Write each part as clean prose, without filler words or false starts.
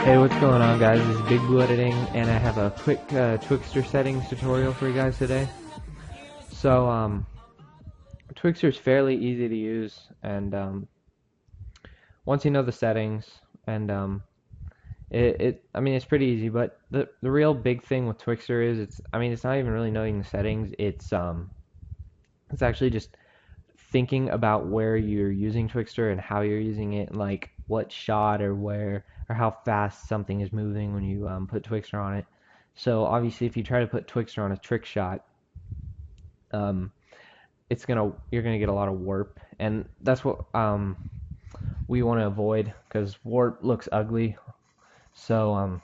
Hey, what's going on, guys? This is BigBlue Editing, and I have a quick Twixtor settings tutorial for you guys today. So, Twixtor is fairly easy to use, and once you know the settings, and I mean, it's pretty easy. But the real big thing with Twixtor is it's not even really knowing the settings. It's actually just thinking about where you're using Twixtor and how you're using it, and like what shot or where or how fast something is moving when you put Twixtor on it. So obviously, if you try to put Twixtor on a trick shot, you're gonna get a lot of warp, and that's what we want to avoid because warp looks ugly. So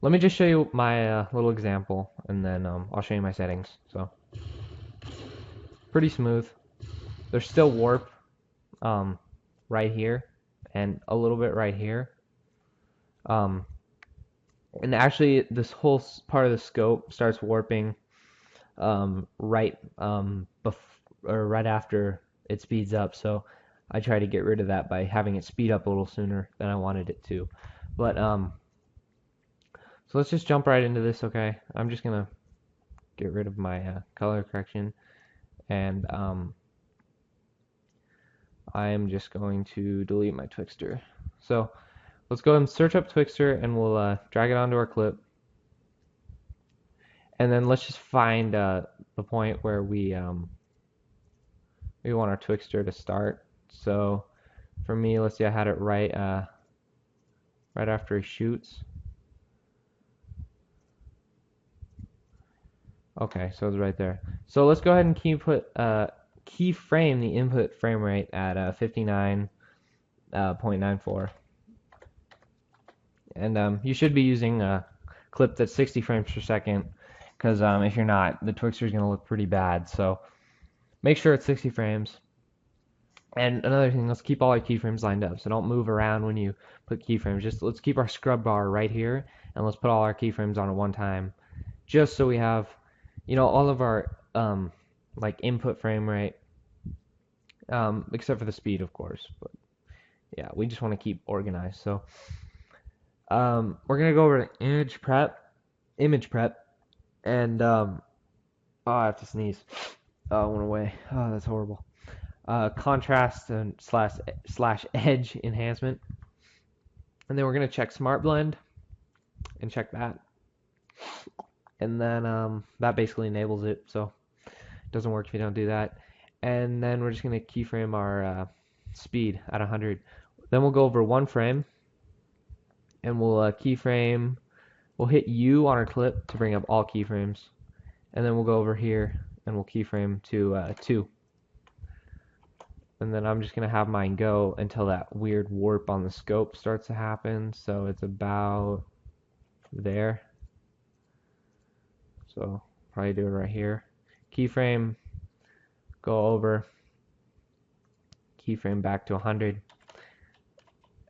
let me just show you my little example, and then I'll show you my settings. So pretty smooth. There's still warp right here and a little bit right here. And actually, this whole part of the scope starts warping right after it speeds up. So I try to get rid of that by having it speed up a little sooner than I wanted it to. But so let's just jump right into this. Okay, I'm just gonna get rid of my color correction, and I'm just going to delete my Twixtor. So let's go ahead and search up Twixtor, and we'll drag it onto our clip. And then let's just find the point where we want our Twixtor to start. So for me, let's see, I had it right after he shoots. Okay, so it's right there. So let's go ahead and keyframe the input frame rate at 59.94. And you should be using a clip that's 60 frames per second, because if you're not, the Twixtor is going to look pretty bad. So make sure it's 60 frames. And another thing, let's keep all our keyframes lined up. So don't move around when you put keyframes. Just let's keep our scrub bar right here, and let's put all our keyframes on at one time, just so we have, all of our like input frame rate, except for the speed, of course. But yeah, we just want to keep organized. So we're gonna go over to image prep, and oh, I have to sneeze. Oh, it went away. Oh, that's horrible. Contrast and slash edge enhancement, and then we're gonna check smart blend and check that, and then that basically enables it. So it doesn't work if you don't do that. And then we're just gonna keyframe our speed at 100. Then we'll go over one frame, and we'll keyframe. We'll hit U on our clip to bring up all keyframes, and then we'll go over here and we'll keyframe to 2. And then I'm just gonna have mine go until that weird warp on the scope starts to happen. So it's about there. So probably do it right here. Keyframe, go over, keyframe back to 100.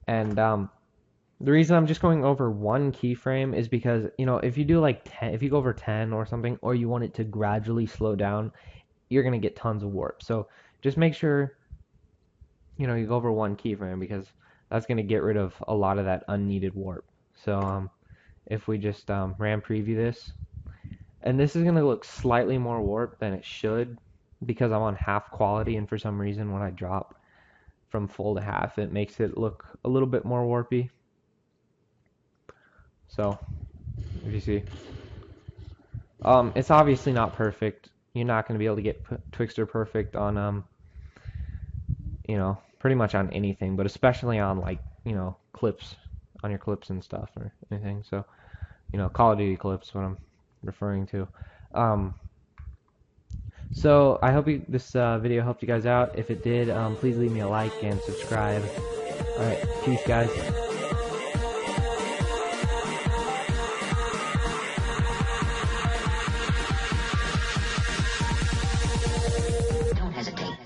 And the reason I'm just going over one keyframe is because, if you do like 10, if you go over 10 or something, or you want it to gradually slow down, you're gonna get tons of warp. So just make sure, you go over one keyframe, because that's gonna get rid of a lot of that unneeded warp. So if we just RAM preview this, and this is gonna look slightly more warped than it should, because I'm on half quality, and for some reason when I drop from full to half, it makes it look a little bit more warpy. So if you see, it's obviously not perfect. You're not going to be able to get Twixtor perfect on pretty much on anything, but especially on like clips, on your clips and stuff or anything. So Call of Duty clips, what I'm referring to. So I hope this video helped you guys out. If it did, please leave me a like and subscribe. Alright, peace guys. Don't hesitate.